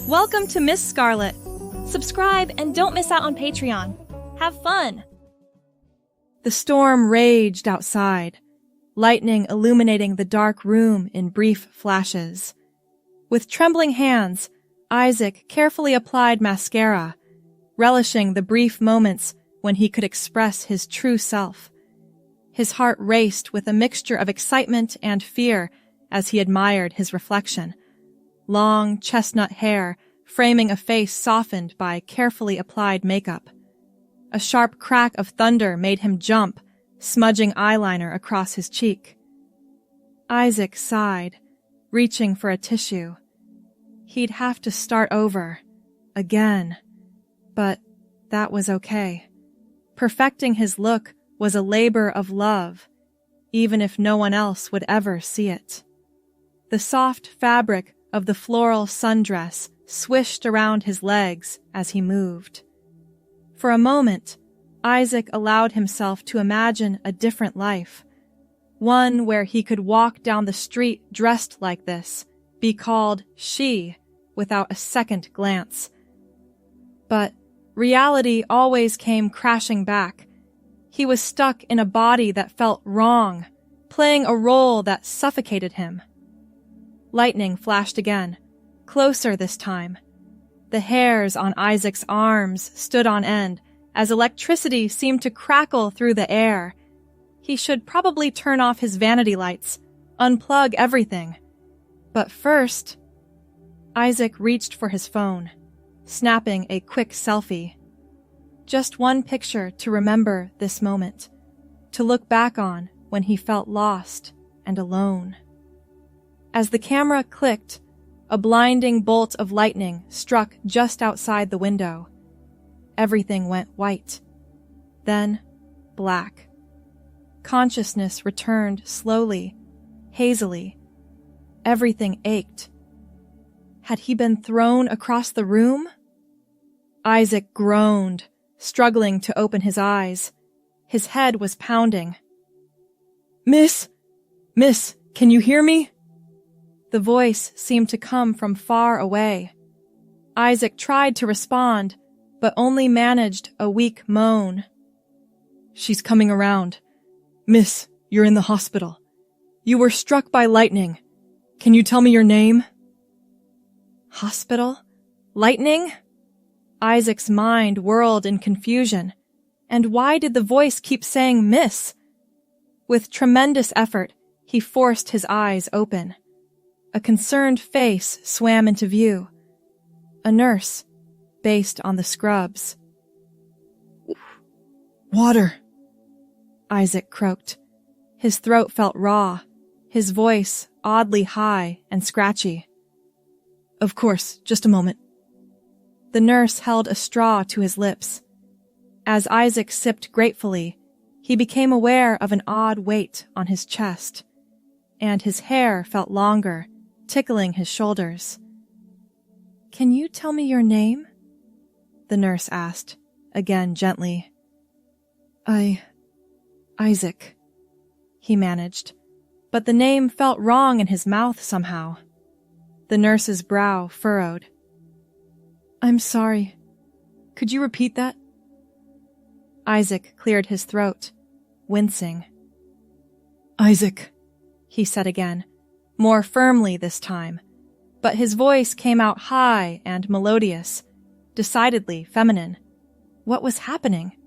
Welcome to Miss Scarlett. Subscribe and don't miss out on Patreon. Have fun! The storm raged outside, lightning illuminating the dark room in brief flashes. With trembling hands, Isaac carefully applied mascara, relishing the brief moments when he could express his true self. His heart raced with a mixture of excitement and fear as he admired his reflection. Long, chestnut hair framing a face softened by carefully applied makeup. A sharp crack of thunder made him jump, smudging eyeliner across his cheek. Isaac sighed, reaching for a tissue. He'd have to start over, again. But that was okay. Perfecting his look was a labor of love, even if no one else would ever see it. The soft fabric of the floral sundress swished around his legs as he moved. For a moment, Isaac allowed himself to imagine a different life, one where he could walk down the street dressed like this, be called she without a second glance. But reality always came crashing back. He was stuck in a body that felt wrong, playing a role that suffocated him. Lightning flashed again, closer this time. The hairs on Isaac's arms stood on end as electricity seemed to crackle through the air. He should probably turn off his vanity lights, unplug everything. But first, Isaac reached for his phone, snapping a quick selfie. Just one picture to remember this moment, to look back on when he felt lost and alone. As the camera clicked, a blinding bolt of lightning struck just outside the window. Everything went white, then black. Consciousness returned slowly, hazily. Everything ached. Had he been thrown across the room? Isaac groaned, struggling to open his eyes. His head was pounding. Miss, can you hear me? The voice seemed to come from far away. Isaac tried to respond, but only managed a weak moan. She's coming around. Miss, you're in the hospital. You were struck by lightning. Can you tell me your name? Hospital? Lightning? Isaac's mind whirled in confusion. And why did the voice keep saying miss? With tremendous effort, he forced his eyes open. A concerned face swam into view. A nurse, based on the scrubs. Water, Isaac croaked. His throat felt raw, his voice oddly high and scratchy. Of course, just a moment. The nurse held a straw to his lips. As Isaac sipped gratefully, he became aware of an odd weight on his chest, and his hair felt longer, tickling his shoulders. Can you tell me your name? The nurse asked, again gently. Isaac, he managed, but the name felt wrong in his mouth somehow. The nurse's brow furrowed. I'm sorry. Could you repeat that? Isaac cleared his throat, wincing. Isaac, he said again, more firmly this time, but his voice came out high and melodious, decidedly feminine. What was happening?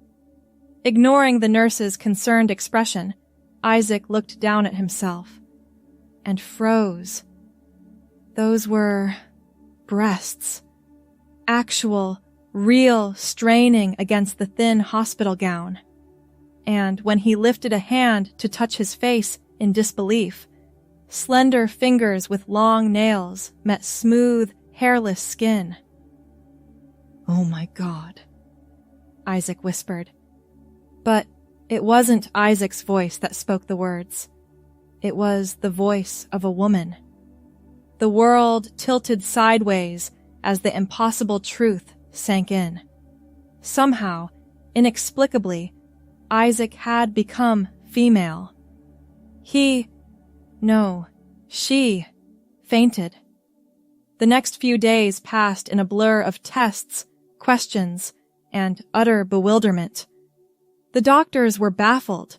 Ignoring the nurse's concerned expression, Isaac looked down at himself and froze. Those were breasts. Actual, real straining against the thin hospital gown. And when he lifted a hand to touch his face in disbelief, slender fingers with long nails met smooth, hairless skin. Oh my God, Isaac whispered. But it wasn't Isaac's voice that spoke the words. It was the voice of a woman. The world tilted sideways as the impossible truth sank in. Somehow, inexplicably, Isaac had become female. She fainted. The next few days passed in a blur of tests, questions, and utter bewilderment. The doctors were baffled,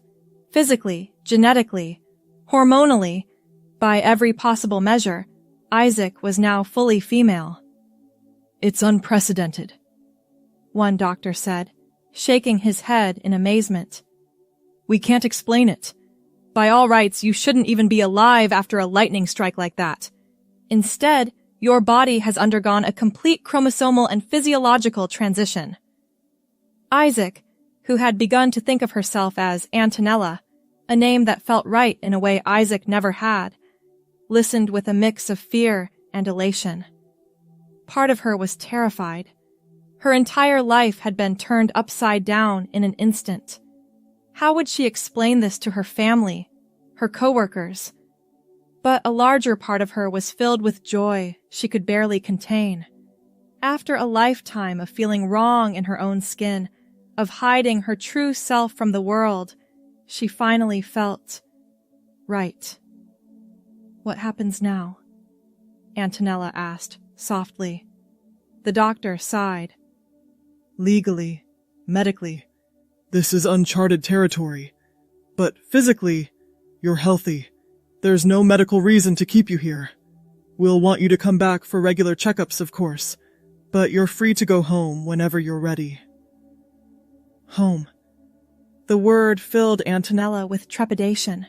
physically, genetically, hormonally, by every possible measure. Isaac was now fully female. "It's unprecedented," one doctor said, shaking his head in amazement. "We can't explain it. By all rights, you shouldn't even be alive after a lightning strike like that. Instead, your body has undergone a complete chromosomal and physiological transition." Isaac, who had begun to think of herself as Antonella, a name that felt right in a way Isaac never had, listened with a mix of fear and elation. Part of her was terrified. Her entire life had been turned upside down in an instant. How would she explain this to her family, her coworkers? But a larger part of her was filled with joy she could barely contain. After a lifetime of feeling wrong in her own skin, of hiding her true self from the world, she finally felt right. "What happens now?" Antonella asked, softly. The doctor sighed. "Legally, medically, this is uncharted territory. But physically, you're healthy. There's no medical reason to keep you here. We'll want you to come back for regular checkups, of course, but you're free to go home whenever you're ready." Home. The word filled Antonella with trepidation.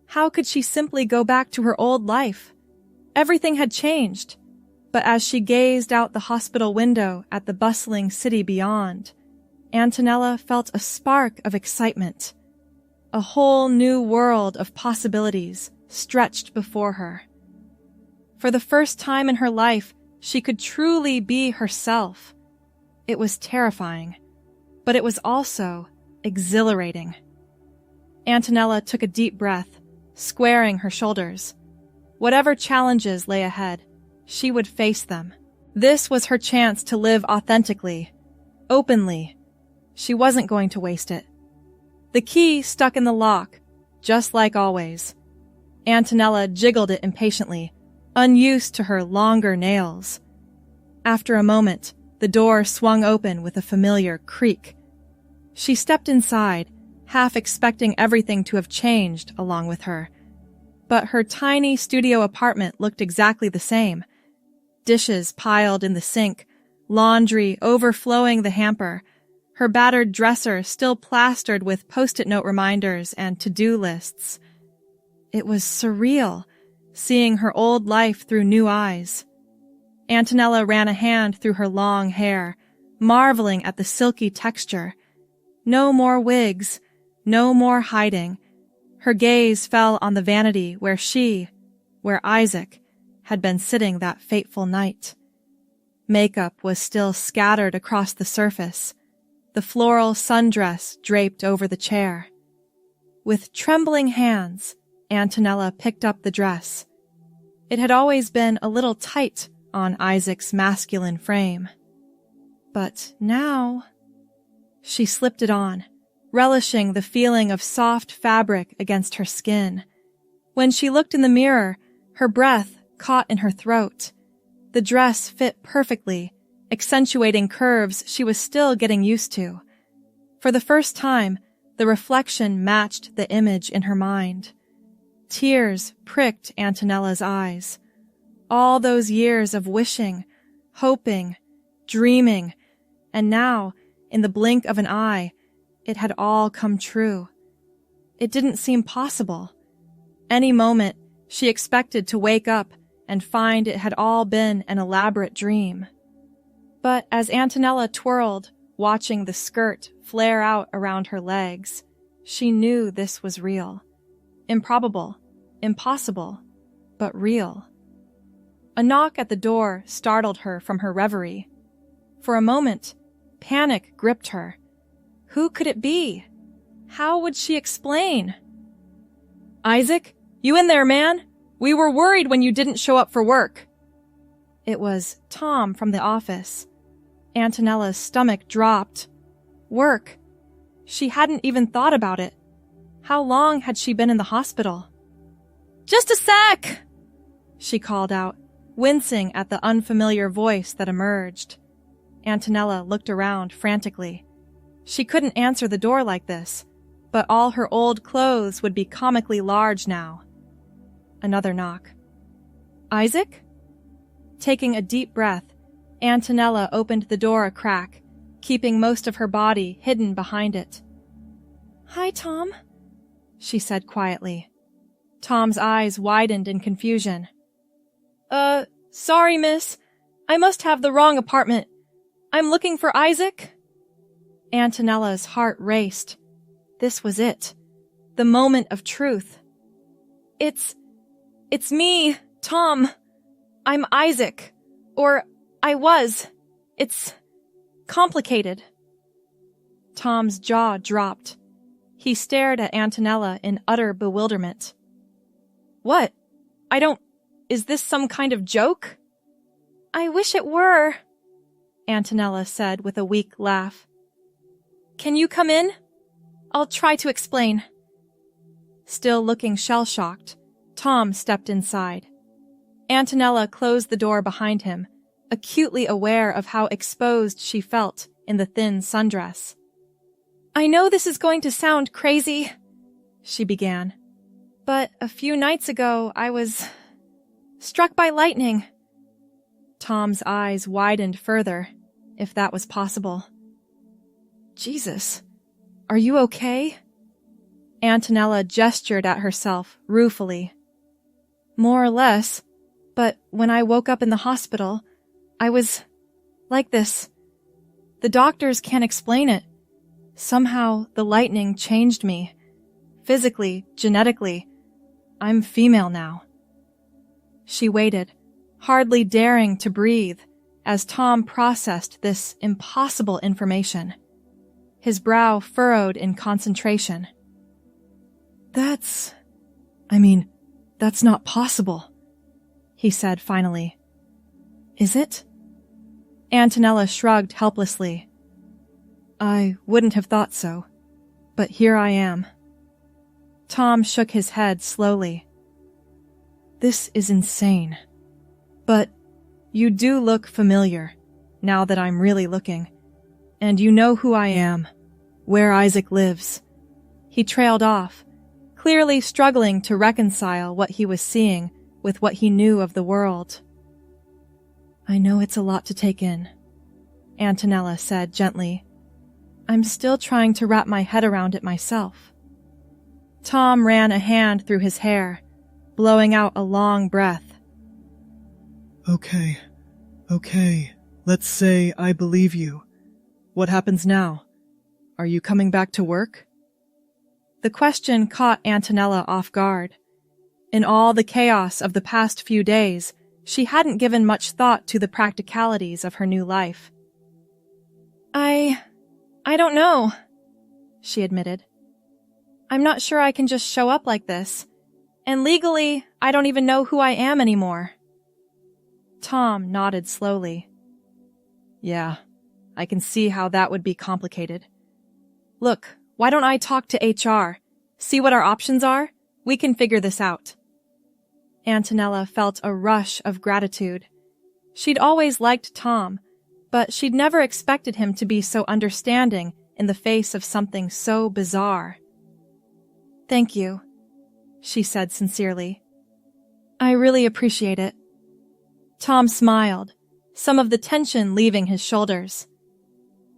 How could she simply go back to her old life? Everything had changed. But as she gazed out the hospital window at the bustling city beyond, Antonella felt a spark of excitement. A whole new world of possibilities stretched before her. For the first time in her life, she could truly be herself. It was terrifying, but it was also exhilarating. Antonella took a deep breath, squaring her shoulders. Whatever challenges lay ahead, she would face them. This was her chance to live authentically, openly. She wasn't going to waste it. The key stuck in the lock, just like always. Antonella jiggled it impatiently, unused to her longer nails. After a moment, the door swung open with a familiar creak. She stepped inside, half expecting everything to have changed along with her. But her tiny studio apartment looked exactly the same. Dishes piled in the sink, laundry overflowing the hamper, her battered dresser still plastered with Post-it note reminders and to-do lists. It was surreal, seeing her old life through new eyes. Antonella ran a hand through her long hair, marveling at the silky texture. No more wigs, no more hiding. Her gaze fell on the vanity where Isaac, had been sitting that fateful night. Makeup was still scattered across the surface, the floral sundress draped over the chair. With trembling hands, Antonella picked up the dress. It had always been a little tight on Isaac's masculine frame. But now, she slipped it on, relishing the feeling of soft fabric against her skin. When she looked in the mirror, her breath caught in her throat. The dress fit perfectly, accentuating curves she was still getting used to. For the first time, the reflection matched the image in her mind. Tears pricked Antonella's eyes. All those years of wishing, hoping, dreaming, and now, in the blink of an eye, it had all come true. It didn't seem possible. Any moment, she expected to wake up and find it had all been an elaborate dream. But as Antonella twirled, watching the skirt flare out around her legs, she knew this was real. Improbable, impossible, but real. A knock at the door startled her from her reverie. For a moment, panic gripped her. Who could it be? How would she explain? "Isaac, you in there, man? We were worried when you didn't show up for work." It was Tom from the office. Antonella's stomach dropped. Work. She hadn't even thought about it. How long had she been in the hospital? "Just a sec!" she called out, wincing at the unfamiliar voice that emerged. Antonella looked around frantically. She couldn't answer the door like this, but all her old clothes would be comically large now. Another knock. Isaac? Taking a deep breath, Antonella opened the door a crack, keeping most of her body hidden behind it. Hi, Tom, she said quietly. Tom's eyes widened in confusion. Sorry, miss. I must have the wrong apartment. I'm looking for Isaac. Antonella's heart raced. This was it. The moment of truth. It's me, Tom. I'm Isaac. Or I was. It's complicated. Tom's jaw dropped. He stared at Antonella in utter bewilderment. What? Is this some kind of joke? I wish it were, Antonella said with a weak laugh. Can you come in? I'll try to explain. Still looking shell-shocked, Tom stepped inside. Antonella closed the door behind him, acutely aware of how exposed she felt in the thin sundress. I know this is going to sound crazy, she began, but a few nights ago I was struck by lightning. Tom's eyes widened further, if that was possible. Jesus, are you okay? Antonella gestured at herself ruefully. More or less, but when I woke up in the hospital, I was like this. The doctors can't explain it. Somehow the lightning changed me. Physically, genetically. I'm female now. She waited, hardly daring to breathe, as Tom processed this impossible information. His brow furrowed in concentration. That's not possible, he said finally. Is it? Antonella shrugged helplessly. I wouldn't have thought so, but here I am. Tom shook his head slowly. This is insane. But you do look familiar, now that I'm really looking. And you know who I am, where Isaac lives. He trailed off, clearly struggling to reconcile what he was seeing with what he knew of the world. I know it's a lot to take in, Antonella said gently. I'm still trying to wrap my head around it myself. Tom ran a hand through his hair, blowing out a long breath. Okay. Let's say I believe you. What happens now? Are you coming back to work? The question caught Antonella off guard. In all the chaos of the past few days, she hadn't given much thought to the practicalities of her new life. I don't know, she admitted. I'm not sure I can just show up like this. And legally, I don't even know who I am anymore. Tom nodded slowly. Yeah, I can see how that would be complicated. Look, why don't I talk to HR? See what our options are? We can figure this out. Antonella felt a rush of gratitude. She'd always liked Tom, but she'd never expected him to be so understanding in the face of something so bizarre. Thank you, she said sincerely. I really appreciate it. Tom smiled, some of the tension leaving his shoulders.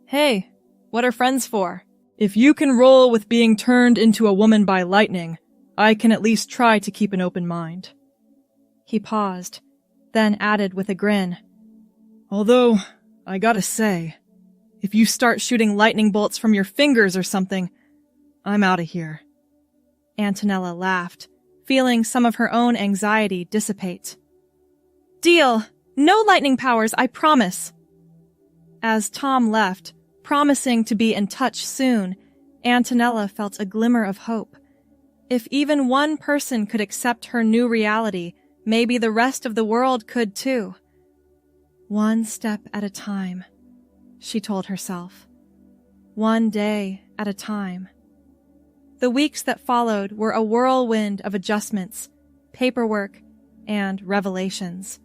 Hey, what are friends for? If you can roll with being turned into a woman by lightning, I can at least try to keep an open mind. He paused, then added with a grin. Although, I gotta say, if you start shooting lightning bolts from your fingers or something, I'm out of here. Antonella laughed, feeling some of her own anxiety dissipate. Deal! No lightning powers, I promise! As Tom left, promising to be in touch soon, Antonella felt a glimmer of hope. If even one person could accept her new reality, maybe the rest of the world could too. One step at a time, she told herself. One day at a time. The weeks that followed were a whirlwind of adjustments, paperwork, and revelations.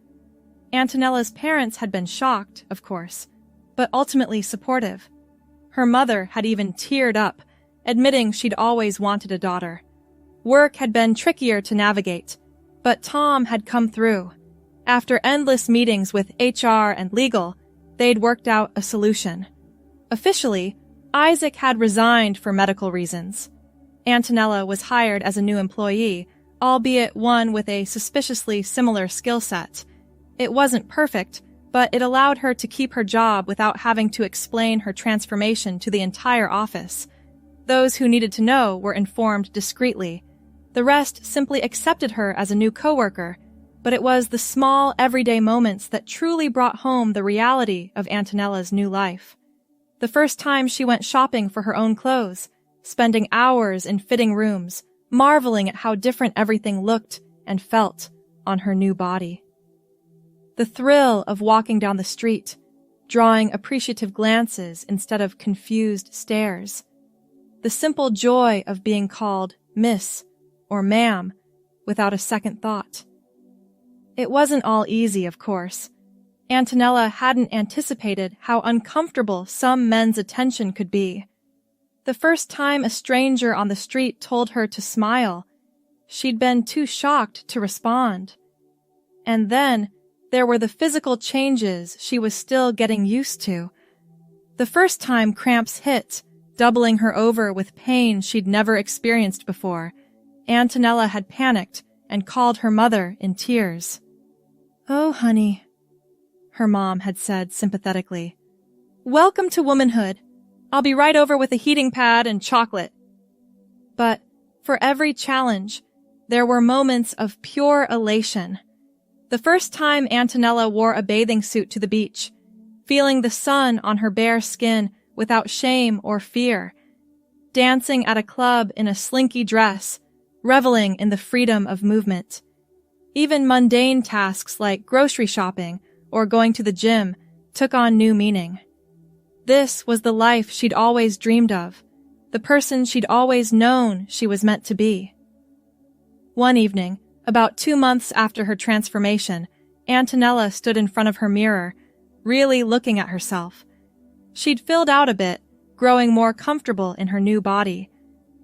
Antonella's parents had been shocked, of course, but ultimately supportive. Her mother had even teared up, admitting she'd always wanted a daughter. Work had been trickier to navigate, but Tom had come through. After endless meetings with HR and legal, they'd worked out a solution. Officially, Isaac had resigned for medical reasons. Antonella was hired as a new employee, albeit one with a suspiciously similar skill set. It wasn't perfect, but it allowed her to keep her job without having to explain her transformation to the entire office. Those who needed to know were informed discreetly. The rest simply accepted her as a new coworker, but it was the small, everyday moments that truly brought home the reality of Antonella's new life. The first time she went shopping for her own clothes, spending hours in fitting rooms, marveling at how different everything looked and felt on her new body. The thrill of walking down the street, drawing appreciative glances instead of confused stares. The simple joy of being called Miss or Ma'am without a second thought. It wasn't all easy, of course. Antonella hadn't anticipated how uncomfortable some men's attention could be. The first time a stranger on the street told her to smile, she'd been too shocked to respond. And then there were the physical changes she was still getting used to. The first time cramps hit, doubling her over with pain she'd never experienced before, Antonella had panicked and called her mother in tears. "Oh, honey," her mom had said sympathetically. "Welcome to womanhood. I'll be right over with a heating pad and chocolate." But for every challenge, there were moments of pure elation. The first time Antonella wore a bathing suit to the beach, feeling the sun on her bare skin without shame or fear, dancing at a club in a slinky dress, reveling in the freedom of movement. Even mundane tasks like grocery shopping or going to the gym took on new meaning. This was the life she'd always dreamed of, the person she'd always known she was meant to be. One evening, about 2 months after her transformation, Antonella stood in front of her mirror, really looking at herself. She'd filled out a bit, growing more comfortable in her new body.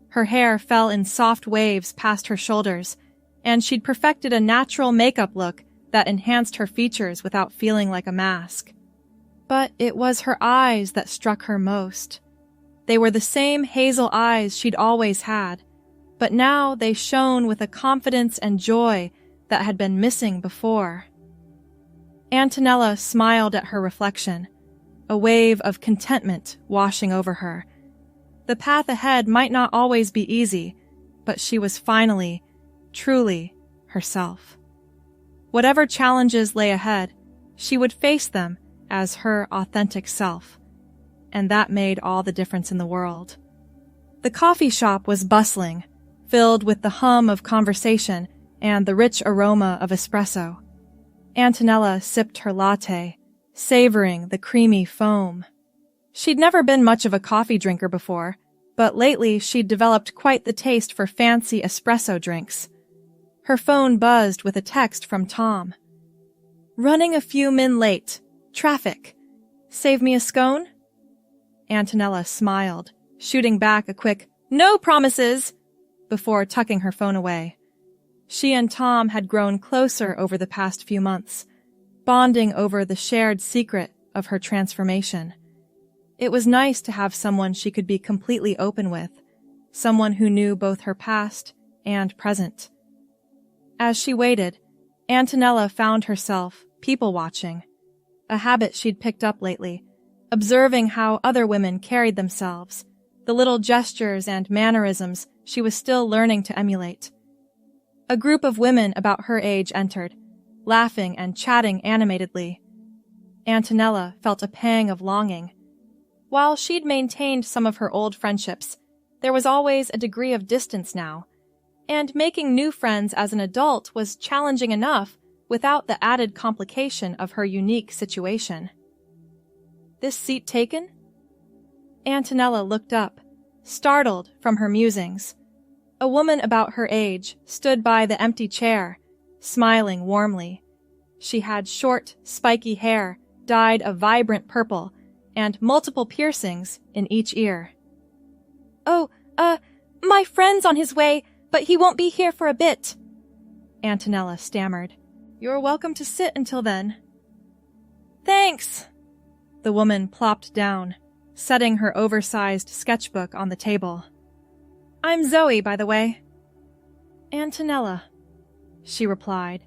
Her hair fell in soft waves past her shoulders, and she'd perfected a natural makeup look that enhanced her features without feeling like a mask. But it was her eyes that struck her most. They were the same hazel eyes she'd always had, but now they shone with a confidence and joy that had been missing before. Antonella smiled at her reflection, a wave of contentment washing over her. The path ahead might not always be easy, but she was finally, truly, herself. Whatever challenges lay ahead, she would face them as her authentic self, and that made all the difference in the world. The coffee shop was bustling, filled with the hum of conversation and the rich aroma of espresso. Antonella sipped her latte, savoring the creamy foam. She'd never been much of a coffee drinker before, but lately she'd developed quite the taste for fancy espresso drinks. Her phone buzzed with a text from Tom. "Running a few min late. Traffic. Save me a scone?" Antonella smiled, shooting back a quick, "No promises," before tucking her phone away. She and Tom had grown closer over the past few months, bonding over the shared secret of her transformation. It was nice to have someone she could be completely open with, someone who knew both her past and present. As she waited, Antonella found herself people-watching, a habit she'd picked up lately, observing how other women carried themselves, the little gestures and mannerisms she was still learning to emulate. A group of women about her age entered, laughing and chatting animatedly. Antonella felt a pang of longing. While she'd maintained some of her old friendships, there was always a degree of distance now, and making new friends as an adult was challenging enough without the added complication of her unique situation. "This seat taken?" Antonella looked up, startled from her musings. A woman about her age stood by the empty chair, smiling warmly. She had short, spiky hair, dyed a vibrant purple, and multiple piercings in each ear. "Oh, my friend's on his way, but he won't be here for a bit," Antonella stammered. "You're welcome to sit until then." "Thanks." The woman plopped down, setting her oversized sketchbook on the table. "I'm Zoe, by the way." "Antonella," she replied,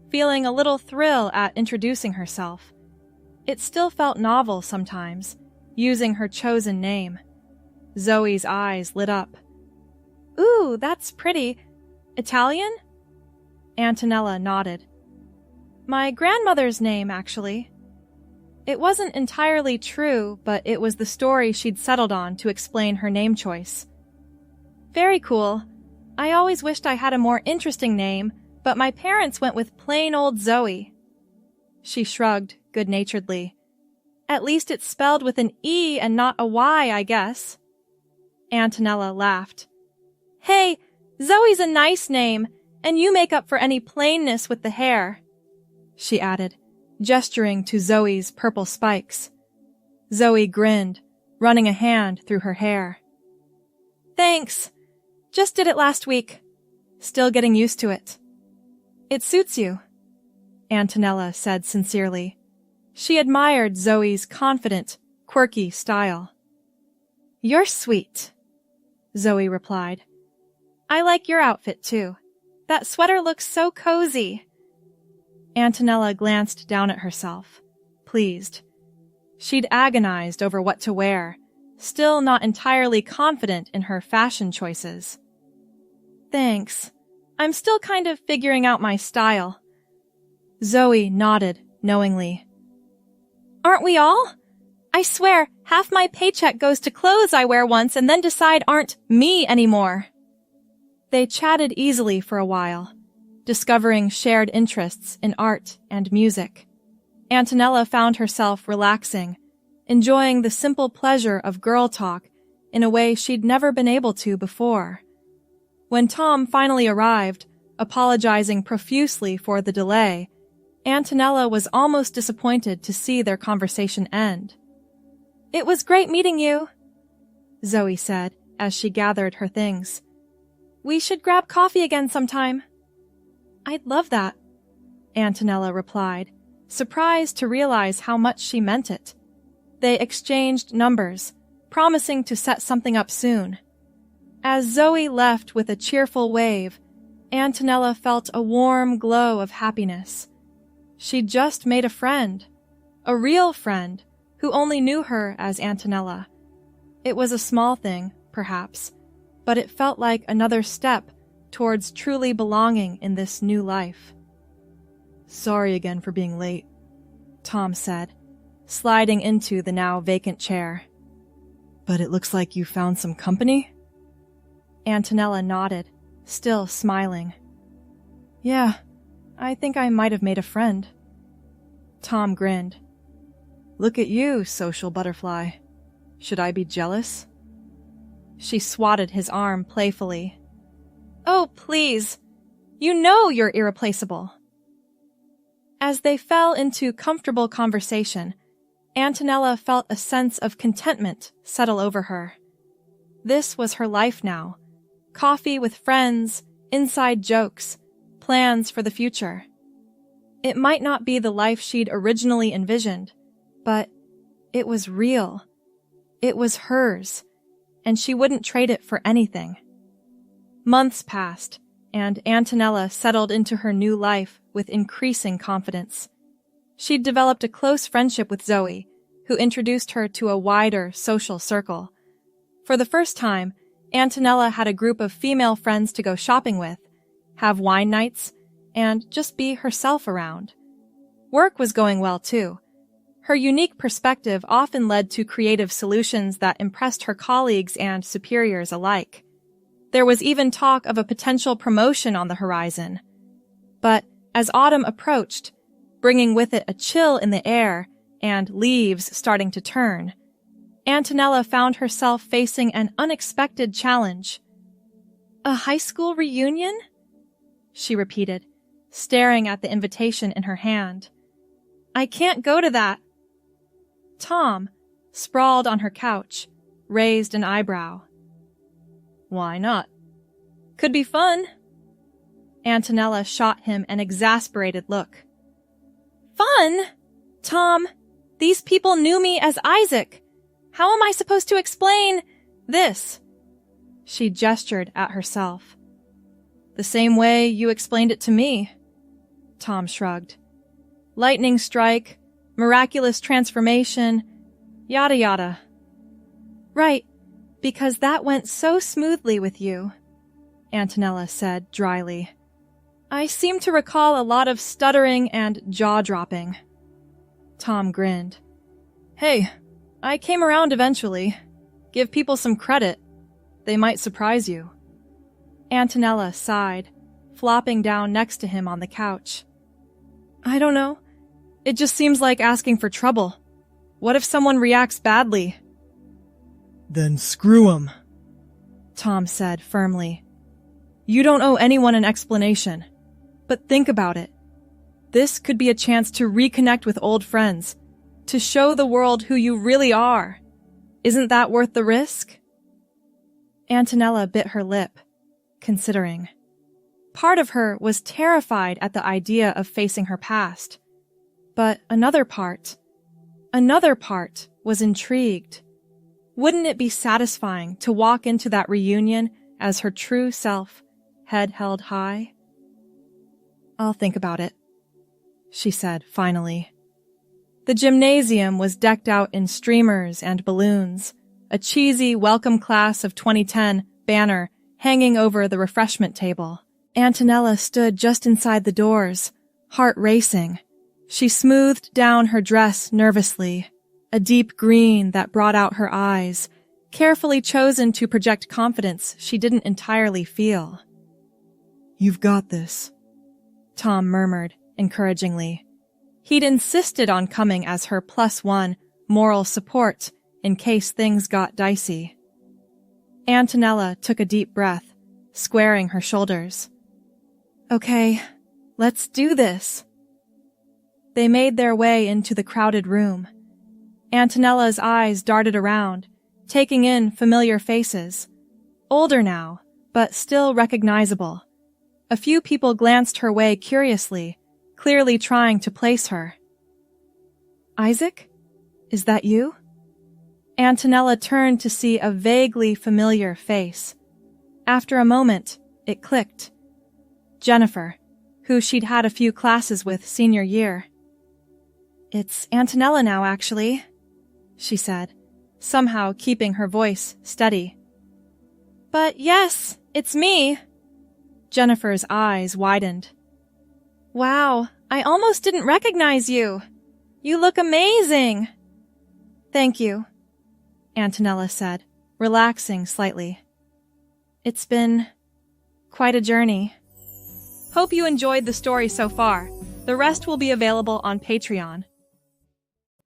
feeling a little thrill at introducing herself. It still felt novel sometimes, using her chosen name. Zoe's eyes lit up. "Ooh, that's pretty. Italian?" Antonella nodded. "My grandmother's name, actually." It wasn't entirely true, but it was the story she'd settled on to explain her name choice. "Very cool. I always wished I had a more interesting name, but my parents went with plain old Zoe." She shrugged good-naturedly. "At least it's spelled with an E and not a Y, I guess." Antonella laughed. "Hey, Zoe's a nice name, and you make up for any plainness with the hair," she added, gesturing to Zoe's purple spikes. Zoe grinned, running a hand through her hair. "Thanks. Just did it last week. Still getting used to it." "It suits you," Antonella said sincerely. She admired Zoe's confident, quirky style. "You're sweet," Zoe replied. "I like your outfit, too. That sweater looks so cozy." Antonella glanced down at herself, pleased. She'd agonized over what to wear, still not entirely confident in her fashion choices. "Thanks. I'm still kind of figuring out my style." Zoe nodded knowingly. "Aren't we all? I swear, half my paycheck goes to clothes I wear once and then decide aren't me anymore." They chatted easily for a while, discovering shared interests in art and music. Antonella found herself relaxing, enjoying the simple pleasure of girl talk in a way she'd never been able to before. When Tom finally arrived, apologizing profusely for the delay, Antonella was almost disappointed to see their conversation end. "It was great meeting you," Zoe said as she gathered her things. "We should grab coffee again sometime." "I'd love that," Antonella replied, surprised to realize how much she meant it. They exchanged numbers, promising to set something up soon. As Zoe left with a cheerful wave, Antonella felt a warm glow of happiness. She'd just made a friend, a real friend, who only knew her as Antonella. It was a small thing, perhaps, but it felt like another step towards truly belonging in this new life. "Sorry again for being late," Tom said, sliding into the now vacant chair. "But it looks like you found some company?" Antonella nodded, still smiling. "Yeah, I think I might have made a friend." Tom grinned. "Look at you, social butterfly. Should I be jealous?" She swatted his arm playfully. "Oh, please. You know you're irreplaceable." As they fell into comfortable conversation, Antonella felt a sense of contentment settle over her. This was her life now. Coffee with friends, inside jokes, plans for the future. It might not be the life she'd originally envisioned, but it was real. It was hers, and she wouldn't trade it for anything. Months passed, and Antonella settled into her new life with increasing confidence. She'd developed a close friendship with Zoe, who introduced her to a wider social circle. For the first time, Antonella had a group of female friends to go shopping with, have wine nights, and just be herself around. Work was going well, too. Her unique perspective often led to creative solutions that impressed her colleagues and superiors alike. There was even talk of a potential promotion on the horizon. But as autumn approached, bringing with it a chill in the air and leaves starting to turn, Antonella found herself facing an unexpected challenge. "A high school reunion?" she repeated, staring at the invitation in her hand. I can't go to that. Tom, sprawled on her couch, raised an eyebrow. Why not? Could be fun. Antonella shot him an exasperated look. Fun? Tom, these people knew me as Isaac. How am I supposed to explain this? She gestured at herself. The same way you explained it to me. Tom shrugged. Lightning strike, miraculous transformation, yada yada. Right, because that went so smoothly with you, Antonella said dryly. I seem to recall a lot of stuttering and jaw-dropping. Tom grinned. Hey, I came around eventually. Give people some credit. They might surprise you. Antonella sighed, flopping down next to him on the couch. I don't know. It just seems like asking for trouble. What if someone reacts badly? Then screw 'em, Tom said firmly. You don't owe anyone an explanation. But think about it. This could be a chance to reconnect with old friends, to show the world who you really are. Isn't that worth the risk? Antonella bit her lip, considering. Part of her was terrified at the idea of facing her past. But another part was intrigued. Wouldn't it be satisfying to walk into that reunion as her true self, head held high? I'll think about it, she said finally. The gymnasium was decked out in streamers and balloons, a cheesy welcome class of 2010 banner hanging over the refreshment table. Antonella stood just inside the doors, heart racing. She smoothed down her dress nervously, a deep green that brought out her eyes, carefully chosen to project confidence she didn't entirely feel. You've got this, Tom murmured encouragingly. He'd insisted on coming as her +1 moral support in case things got dicey. Antonella took a deep breath, squaring her shoulders. Okay, let's do this. They made their way into the crowded room. Antonella's eyes darted around, taking in familiar faces. Older now, but still recognizable. A few people glanced her way curiously, clearly trying to place her. Isaac? Is that you? Antonella turned to see a vaguely familiar face. After a moment, it clicked. Jennifer, who she'd had a few classes with senior year. It's Antonella now, actually, she said, somehow keeping her voice steady. But yes, it's me. Jennifer's eyes widened. Wow, I almost didn't recognize you. You look amazing. Thank you, Antonella said, relaxing slightly. It's been quite a journey. Hope you enjoyed the story so far. The rest will be available on Patreon.